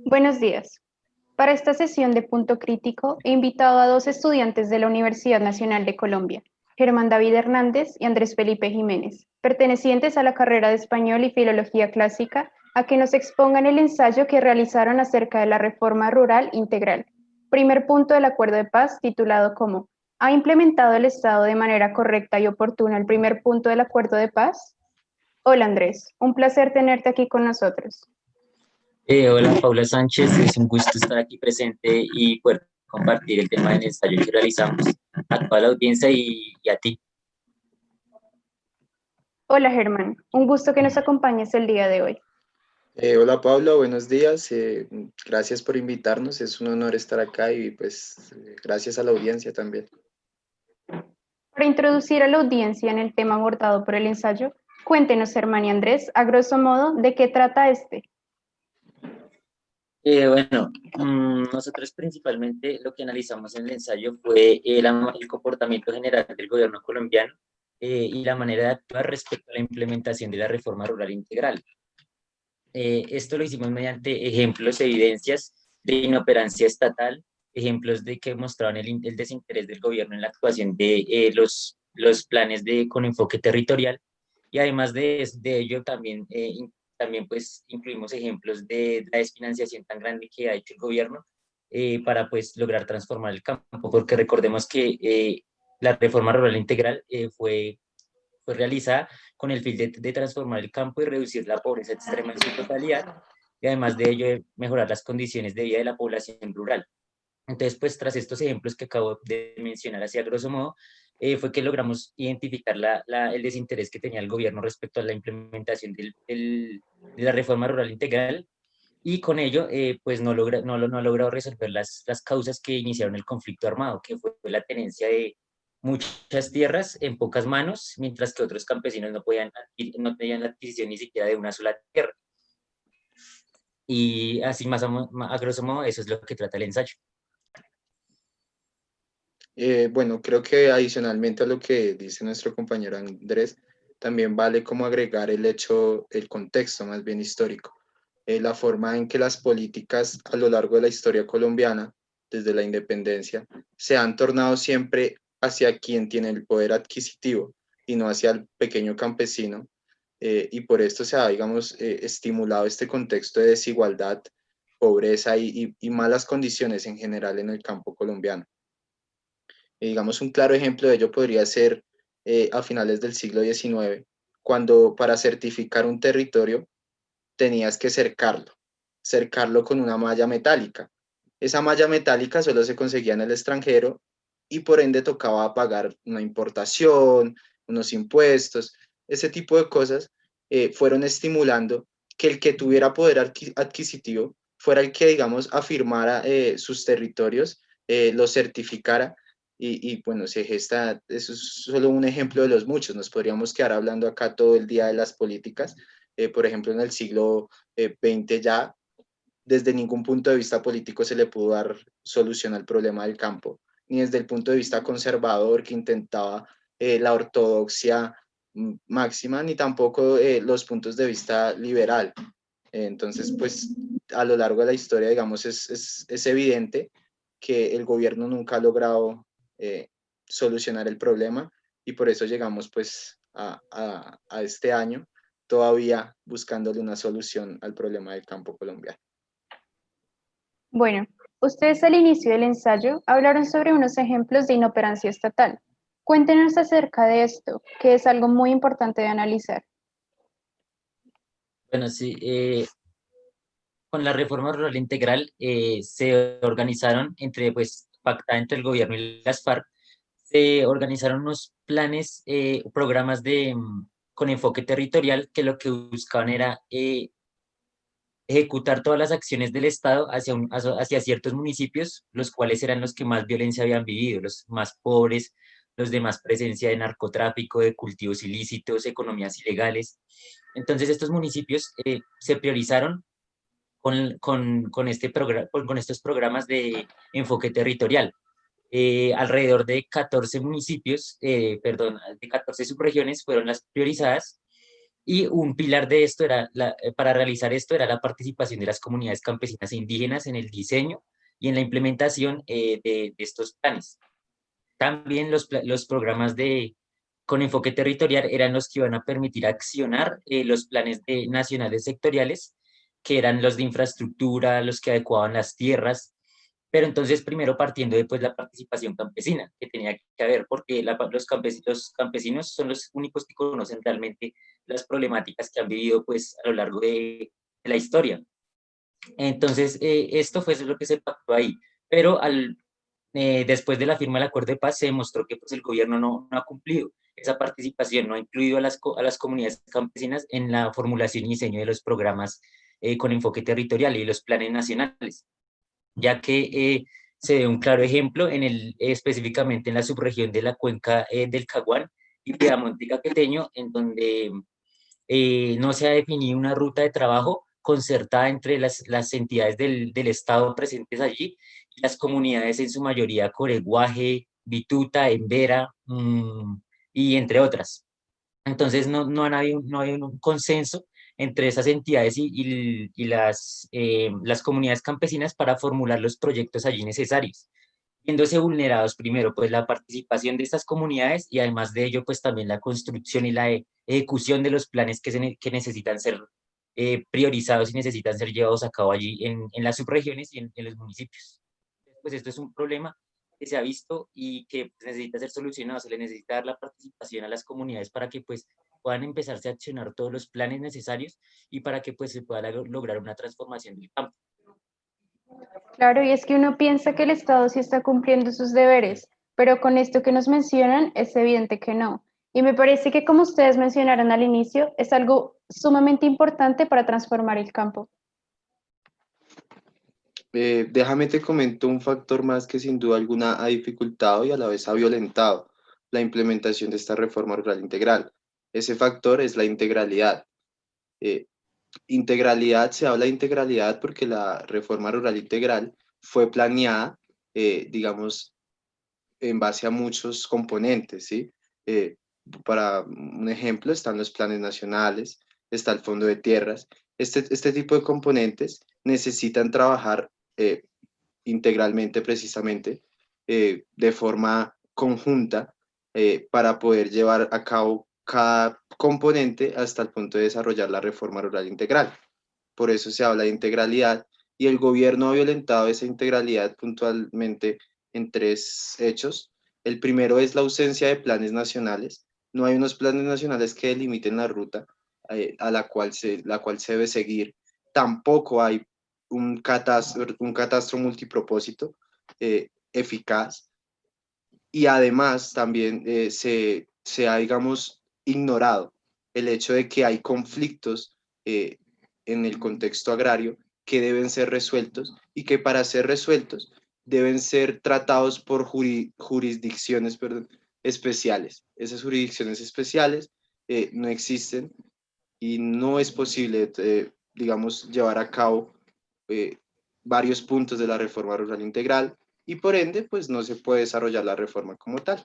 Buenos días. Para esta sesión de Punto Crítico he invitado a dos estudiantes de la Universidad Nacional de Colombia, Germán David Hernández y Andrés Felipe Jiménez, pertenecientes a la carrera de Español y Filología Clásica, a que nos expongan el ensayo que realizaron acerca de la reforma rural integral. Primer punto del acuerdo de paz, titulado como ¿Ha implementado el Estado de manera correcta y oportuna el primer punto del acuerdo de paz? Hola Andrés, un placer tenerte aquí con nosotros. Hola Paula Sánchez, es un gusto estar aquí presente y poder compartir el tema del ensayo que realizamos a toda la audiencia y a ti. Hola Germán, un gusto que nos acompañes el día de hoy. Hola Paula, buenos días. Gracias por invitarnos. Es un honor estar acá y pues gracias a la audiencia también. Para introducir a la audiencia en el tema abordado por el ensayo, cuéntenos, Germán y Andrés, a grosso modo, de qué trata este. Bueno, nosotros principalmente lo que analizamos en el ensayo fue el comportamiento general del gobierno colombiano y la manera de actuar respecto a la implementación de la reforma rural integral. Esto lo hicimos mediante ejemplos, evidencias de inoperancia estatal, ejemplos de que mostraban el desinterés del gobierno en la actuación de los planes con enfoque territorial. Y además de ello, también pues incluimos ejemplos de la desfinanciación tan grande que ha hecho el gobierno para pues lograr transformar el campo, porque recordemos que la reforma rural integral fue realizada con el fin de transformar el campo y reducir la pobreza extrema en su totalidad, y además de ello mejorar las condiciones de vida de la población rural. Entonces, pues tras estos ejemplos que acabo de mencionar así a grosso modo, fue que logramos identificar el desinterés que tenía el gobierno respecto a la implementación de la reforma rural integral, y con ello pues no ha logrado resolver las causas que iniciaron el conflicto armado, que fue la tenencia de muchas tierras en pocas manos, mientras que otros campesinos no tenían la adquisición ni siquiera de una sola tierra. Y así a grosso modo eso es lo que trata el ensayo. Bueno, creo que adicionalmente a lo que dice nuestro compañero Andrés, también vale como agregar el hecho, el contexto más bien histórico, la forma en que las políticas a lo largo de la historia colombiana, desde la independencia, se han tornado siempre hacia quien tiene el poder adquisitivo y no hacia el pequeño campesino. Y por esto se ha, digamos, estimulado este contexto de desigualdad, pobreza y malas condiciones en general en el campo colombiano. Digamos, un claro ejemplo de ello podría ser a finales del siglo XIX, cuando para certificar un territorio tenías que cercarlo con una malla metálica. Esa malla metálica solo se conseguía en el extranjero y por ende tocaba pagar una importación, unos impuestos, ese tipo de cosas fueron estimulando que el que tuviera poder adquisitivo fuera el que, digamos, afirmara sus territorios, los certificara bueno, se gesta, eso es solo un ejemplo de los muchos, nos podríamos quedar hablando acá todo el día de las políticas, por ejemplo, en el siglo XX ya desde ningún punto de vista político se le pudo dar solución al problema del campo, ni desde el punto de vista conservador que intentaba la ortodoxia máxima, ni tampoco los puntos de vista liberal. Entonces, pues a lo largo de la historia, digamos, es evidente que el gobierno nunca ha logrado solucionar el problema y por eso llegamos pues a este año todavía buscándole una solución al problema del campo colombiano. Bueno, ustedes al inicio del ensayo hablaron sobre unos ejemplos de inoperancia estatal. Cuéntenos acerca de esto, que es algo muy importante de analizar. Bueno, sí, con la reforma rural integral se organizaron pactada entre el gobierno y las FARC, se organizaron unos planes, programas con enfoque territorial que lo que buscaban era ejecutar todas las acciones del Estado hacia ciertos municipios, los cuales eran los que más violencia habían vivido, los más pobres, los de más presencia de narcotráfico, de cultivos ilícitos, economías ilegales. Entonces estos municipios se priorizaron con estos programas de enfoque territorial. Alrededor de 14 municipios, perdón, de 14 subregiones fueron las priorizadas, Y un pilar de esto para realizar esto era la participación de las comunidades campesinas e indígenas en el diseño y en la implementación de estos planes. También los programas con enfoque territorial eran los que iban a permitir accionar los planes nacionales sectoriales, que eran los de infraestructura, los que adecuaban las tierras, pero entonces primero partiendo de pues, la participación campesina, que tenía que haber, porque los campesinos son los únicos que conocen realmente las problemáticas que han vivido pues, a lo largo de la historia. Entonces, esto fue lo que se pactó ahí, pero después de la firma del acuerdo de paz se demostró que pues, el gobierno no ha cumplido esa participación, no ha incluido a las comunidades campesinas en la formulación y diseño de los programas con enfoque territorial y los planes nacionales, ya que se ve un claro ejemplo específicamente en la subregión de la cuenca del Caguán y Piedemonte y Caqueteño, en donde no se ha definido una ruta de trabajo concertada entre las entidades del Estado presentes allí y las comunidades en su mayoría Coreguaje, Bituta, Embera, y entre otras. Entonces no hay un consenso entre esas entidades y las comunidades campesinas para formular los proyectos allí necesarios, viéndose vulnerados primero pues la participación de estas comunidades y además de ello pues también la construcción y la ejecución de los planes que necesitan ser priorizados y necesitan ser llevados a cabo allí en las subregiones y en los municipios. Pues esto es un problema que se ha visto y que pues, necesita ser solucionado, se le necesita dar la participación a las comunidades para que pues puedan empezarse a accionar todos los planes necesarios y para que pues se pueda lograr una transformación del campo. Claro, y es que uno piensa que el Estado sí está cumpliendo sus deberes, pero con esto que nos mencionan es evidente que no. Y me parece que, como ustedes mencionaron al inicio, es algo sumamente importante para transformar el campo. Déjame te comento un factor más que sin duda alguna ha dificultado y a la vez ha violentado la implementación de esta reforma rural integral. Ese factor es la integralidad. Eh, Integralidad, se habla de integralidad porque la reforma rural integral fue planeada, digamos, en base a muchos componentes, ¿sí? Eh, para un ejemplo, están los planes nacionales, está el fondo de tierras. Este tipo de componentes necesitan trabajar integralmente, precisamente, de forma conjunta, para poder llevar a cabo cada componente hasta el punto de desarrollar la reforma rural integral. Por eso se habla de integralidad y el gobierno ha violentado esa integralidad puntualmente en tres hechos. El primero es la ausencia de planes nacionales. No hay unos planes nacionales que delimiten la ruta a la cual se debe seguir. Tampoco hay un catastro multipropósito eficaz. Y además también se ha, digamos, ignorado el hecho de que hay conflictos en el contexto agrario que deben ser resueltos y que para ser resueltos deben ser tratados por jurisdicciones, perdón, especiales. Esas jurisdicciones especiales no existen y no es posible, digamos, llevar a cabo eh, varios puntos de la reforma rural integral y por ende, pues no se puede desarrollar la reforma como tal.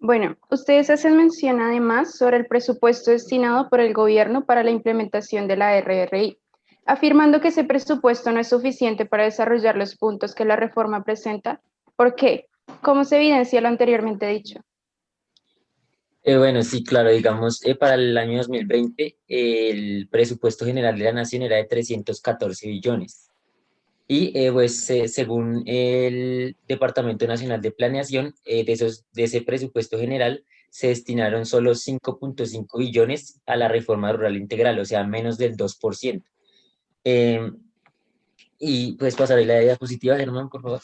Bueno, ustedes hacen mención además sobre el presupuesto destinado por el gobierno para la implementación de la RRI, afirmando que ese presupuesto no es suficiente para desarrollar los puntos que la reforma presenta. ¿Por qué? ¿Cómo se evidencia lo anteriormente dicho? Bueno, sí, claro, digamos, para el año 2020 el presupuesto general de la nación era de 314 billones. Y pues según el Departamento Nacional de Planeación, de ese presupuesto general se destinaron solo 5.5 billones a la reforma rural integral, o sea, menos del 2%. Eh, y pues pasaré la diapositiva, Germán, por favor.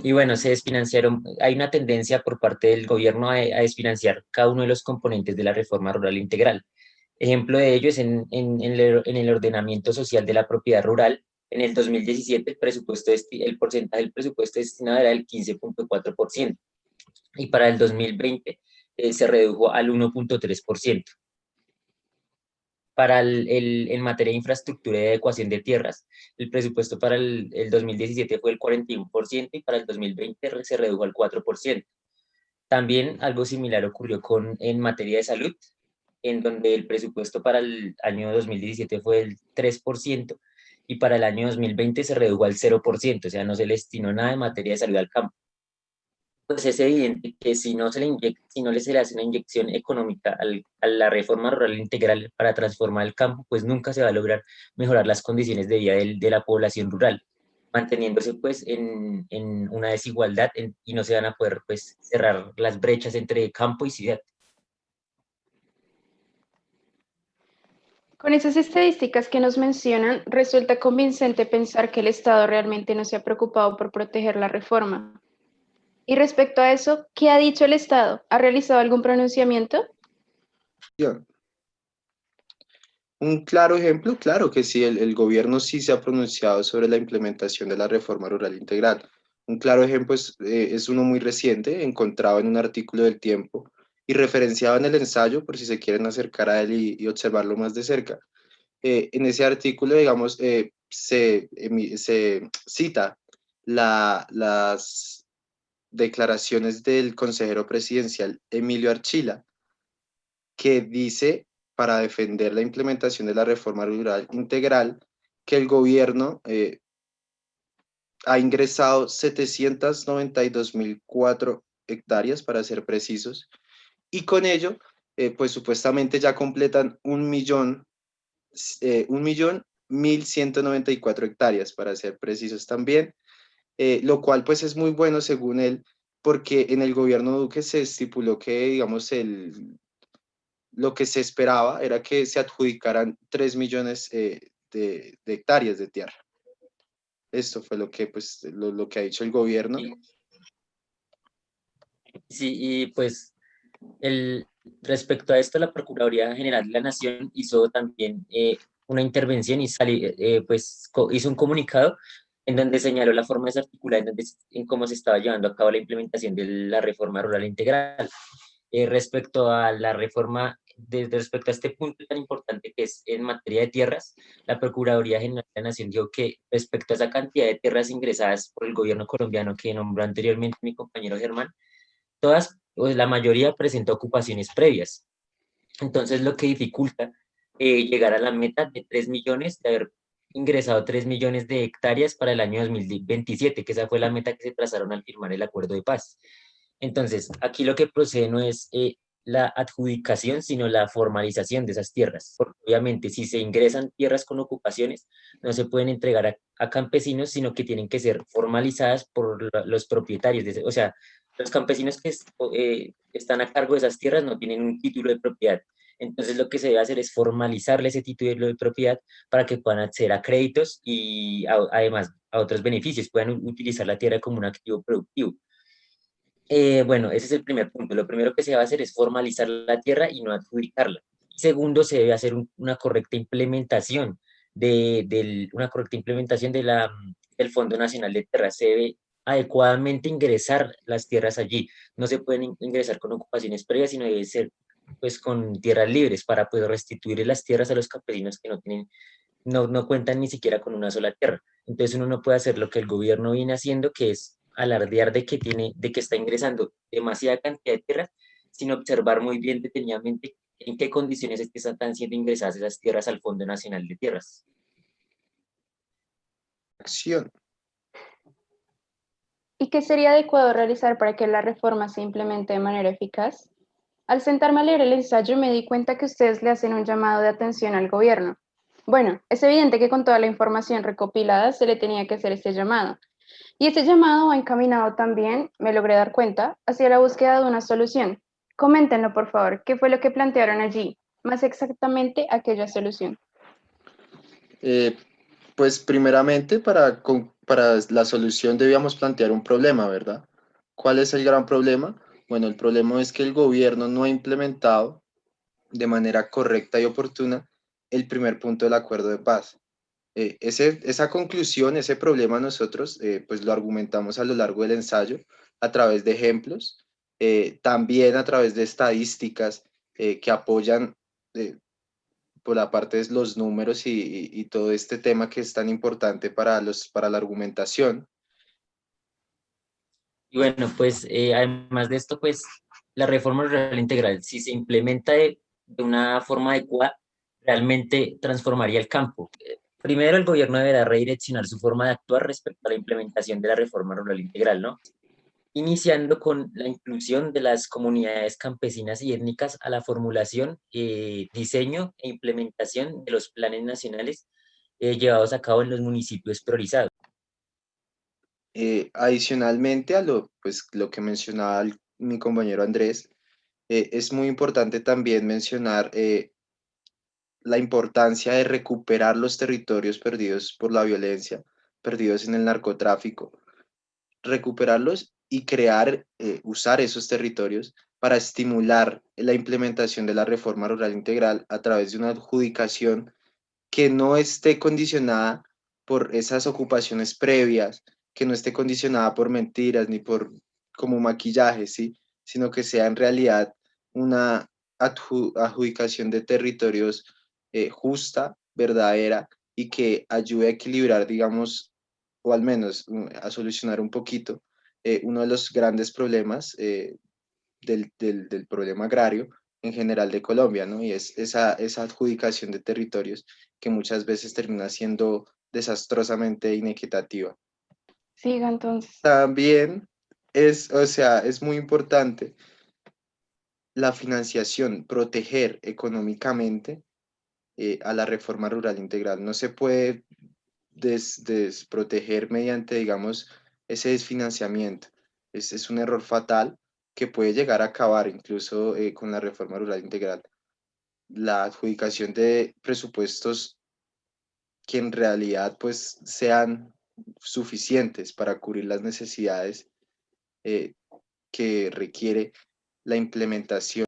Y bueno, se desfinanciaron, hay una tendencia por parte del gobierno a desfinanciar cada uno de los componentes de la reforma rural integral. Ejemplo de ello es en el ordenamiento social de la propiedad rural. En el 2017 el porcentaje del presupuesto destinado era del 15.4% y para el 2020 se redujo al 1.3%. en materia de infraestructura y adecuación de tierras, el presupuesto para el 2017 fue el 41% y para el 2020 se redujo al 4%. También algo similar ocurrió en materia de salud, en donde el presupuesto para el año 2017 fue el 3% y para el año 2020 se redujo al 0%, o sea, no se le destinó nada en materia de salud al campo. Pues es evidente que si no se le se le hace una inyección económica a la reforma rural integral para transformar el campo, pues nunca se va a lograr mejorar las condiciones de vida de la población rural, manteniéndose pues en una desigualdad y no se van a poder pues cerrar las brechas entre campo y ciudad. Con esas estadísticas que nos mencionan, resulta convincente pensar que el Estado realmente no se ha preocupado por proteger la reforma. Y respecto a eso, ¿qué ha dicho el Estado? ¿Ha realizado algún pronunciamiento? Un claro ejemplo, claro que sí, el gobierno sí se ha pronunciado sobre la implementación de la reforma rural integral. Un claro ejemplo es uno muy reciente, encontrado en un artículo del Tiempo y referenciado en el ensayo, por si se quieren acercar a él y observarlo más de cerca. En ese artículo, digamos, se cita las declaraciones del consejero presidencial Emilio Archila, que dice, para defender la implementación de la reforma rural integral, que el gobierno ha ingresado 792.004 hectáreas, para ser precisos, y con ello, pues supuestamente ya completan 1.194 hectáreas, para ser precisos también, lo cual pues es muy bueno según él, porque en el gobierno Duque se estipuló que, digamos, lo que se esperaba era que se adjudicaran 3 millones de hectáreas de tierra. Esto fue lo que, pues, lo que ha dicho el gobierno. Sí, y pues respecto a esto, la Procuraduría General de la Nación hizo también una intervención y hizo un comunicado en donde señaló la forma desarticulada en cómo se estaba llevando a cabo la implementación de la reforma rural integral. Respecto a la reforma, respecto a este punto tan importante que es en materia de tierras, la Procuraduría General de la Nación dijo que respecto a esa cantidad de tierras ingresadas por el gobierno colombiano que nombró anteriormente mi compañero Germán, todas, pues la mayoría presenta ocupaciones previas. Entonces, lo que dificulta llegar a la meta de 3 millones, de haber ingresado 3 millones de hectáreas para el año 2027, que esa fue la meta que se trazaron al firmar el acuerdo de paz. Entonces, aquí lo que procede no es la adjudicación, sino la formalización de esas tierras. Porque obviamente, si se ingresan tierras con ocupaciones, no se pueden entregar a campesinos, sino que tienen que ser formalizadas por los propietarios. O sea, los campesinos que están a cargo de esas tierras no tienen un título de propiedad. Entonces, lo que se debe hacer es formalizarle ese título de propiedad para que puedan acceder a créditos y además a otros beneficios, puedan utilizar la tierra como un activo productivo. Bueno, ese es el primer punto. Lo primero que se va a hacer es formalizar la tierra y no adjudicarla. Segundo, se debe hacer una correcta implementación del Fondo Nacional de Tierras. Se debe adecuadamente ingresar las tierras allí. No se pueden ingresar con ocupaciones previas, sino debe ser pues con tierras libres para poder restituir las tierras a los campesinos que no cuentan ni siquiera con una sola tierra. Entonces uno no puede hacer lo que el gobierno viene haciendo, que es alardear de que está ingresando demasiada cantidad de tierras, sin observar muy bien detenidamente en qué condiciones es que están siendo ingresadas esas tierras al Fondo Nacional de Tierras. Acción. ¿Y qué sería adecuado realizar para que la reforma se implemente de manera eficaz? Al sentarme a leer el ensayo me di cuenta que ustedes le hacen un llamado de atención al gobierno. Bueno, es evidente que con toda la información recopilada se le tenía que hacer este llamado. Y este llamado va encaminado también, me logré dar cuenta, hacia la búsqueda de una solución. Coméntenlo, por favor, ¿qué fue lo que plantearon allí? Más exactamente, aquella solución. Eh, pues primeramente para la solución debíamos plantear un problema, ¿verdad? ¿Cuál es el gran problema? Bueno, el problema es que el gobierno no ha implementado de manera correcta y oportuna el primer punto del acuerdo de paz. Esa conclusión, ese problema nosotros pues lo argumentamos a lo largo del ensayo a través de ejemplos, también a través de estadísticas que apoyan por la parte de los números y todo este tema que es tan importante para la argumentación. Y bueno, pues además de esto, pues la reforma rural integral, si se implementa de una forma adecuada, realmente transformaría el campo. Primero, el gobierno deberá redireccionar su forma de actuar respecto a la implementación de la reforma rural integral, ¿no? Iniciando con la inclusión de las comunidades campesinas y étnicas a la formulación, diseño e implementación de los planes nacionales llevados a cabo en los municipios priorizados. Adicionalmente a pues, lo que mencionaba mi compañero Andrés, es muy importante también mencionar la importancia de recuperar los territorios perdidos por la violencia, perdidos en el narcotráfico, recuperarlos y crear, usar esos territorios para estimular la implementación de la reforma rural integral a través de una adjudicación que no esté condicionada por esas ocupaciones previas, que no esté condicionada por mentiras ni por como maquillaje, ¿sí? Sino que sea en realidad una adjudicación de territorios justa, verdadera y que ayude a equilibrar, digamos, o al menos a solucionar un poquito uno de los grandes problemas del problema agrario en general de Colombia, ¿no? Y es esa adjudicación de territorios que muchas veces termina siendo desastrosamente inequitativa. Siga entonces. También o sea, es muy importante la financiación, proteger económicamente a la reforma rural integral. No se puede desproteger mediante, digamos, ese desfinanciamiento. Es un error fatal que puede llegar a acabar incluso con la reforma rural integral. La adjudicación de presupuestos que en realidad pues sean suficientes para cubrir las necesidades eh, que requiere la implementación.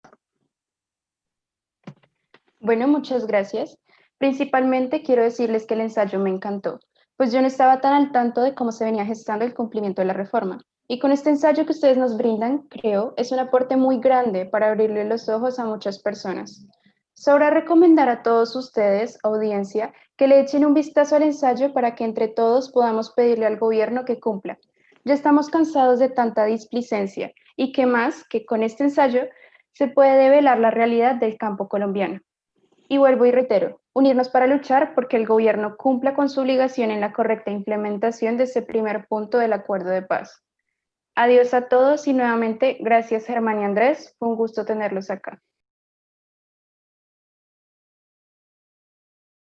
Bueno, muchas gracias. Principalmente quiero decirles que el ensayo me encantó, pues yo no estaba tan al tanto de cómo se venía gestando el cumplimiento de la reforma. Y con este ensayo que ustedes nos brindan, creo, es un aporte muy grande para abrirle los ojos a muchas personas. Sobra recomendar a todos ustedes, audiencia, que le echen un vistazo al ensayo para que entre todos podamos pedirle al gobierno que cumpla. Ya estamos cansados de tanta displicencia y que más que con este ensayo se puede develar la realidad del campo colombiano. Y vuelvo y reitero, unirnos para luchar porque el gobierno cumpla con su obligación en la correcta implementación de ese primer punto del acuerdo de paz. Adiós a todos y nuevamente gracias Germán y Andrés, fue un gusto tenerlos acá.